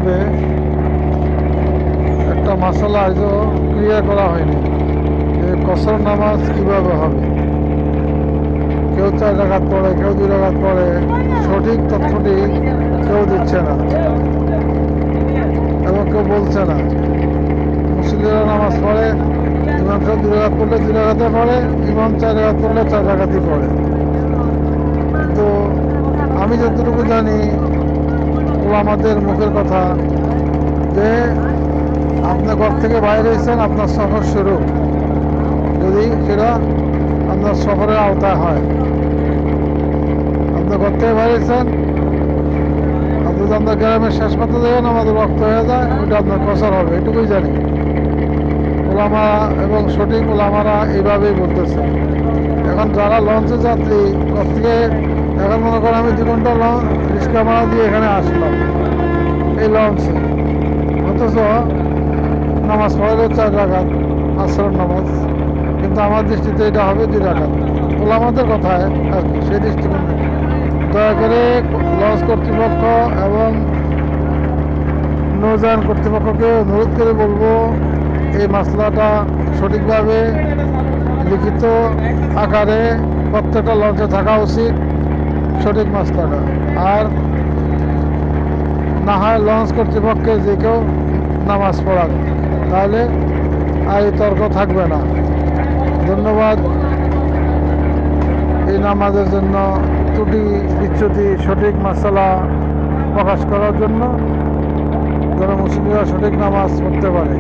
সঠিকভাবে একটা মাসালা আজও ক্লিয়ার করা হয়নি যে কসর নামাজ কিভাবে হবে। কেউ 4 রাকাত পড়ে, কেউ 2 রাকাত পড়ে, সঠিক তথ্যটি কেউ দিচ্ছে না এবং কেউ বলছে না। মুসলিমরা নামাজ পড়ে, ইমাম সাহেব 2 রাকাত পড়লে 2 রাকাতে পড়ে, ইমাম 4 রাকাত পড়লে 4 রাকাতই পড়ে। তো আমি যতটুকু জানি ওলামাদের মুখের কথা যে আপনি ঘর থেকে বাইরে এসেছেন, আপনার সফর শুরু, যদি সেটা আপনার সফরের আওতায় হয়। আপনি ঘর থেকে বাইরে এসেছেন, আপনি যদি আপনার গ্রামের শেষ পাতে দেবেন আমাদের রক্ত হয়ে যায়, ওইটা আপনার কসর হবে, এটুকুই জানি। ওলামা এবং সঠিক ওলামারা এইভাবেই বলতেছে। এখন যারা লঞ্চে যাত্রী, ঘর থেকে এখন মনে করেন আমি 2 ঘন্টা রিক্সা ভাড়া দিয়ে এখানে আসলাম এই লঞ্চে, অথচ নামাজ পড়ালো 4 রাকাত আসরের নামাজ, কিন্তু আমার দৃষ্টিতে এটা হবে 2 রাকাত। ওলামাদের কথায় আর কি, সেই দৃষ্টিকোণে দয়া করে লঞ্চ কর্তৃপক্ষ এবং নৌযান কর্তৃপক্ষকে অনুরোধ করে বলবো এই মাসলাটা সঠিকভাবে লিখিত আকারে প্রত্যেকটা লঞ্চে থাকা উচিত, সঠিক মাসলাটা। আর না হয় লঞ্চ কর্তৃপক্ষে যে কেউ নামাজ পড়ান, তাহলে আর এই তর্ক থাকবে না। ধন্যবাদ এই নামাজের জন্য ত্রুটি বিচ্যুতি সঠিক মাসালা প্রকাশ করার জন্য, যেন মুসলিমরা সঠিক নামাজ পড়তে পারে।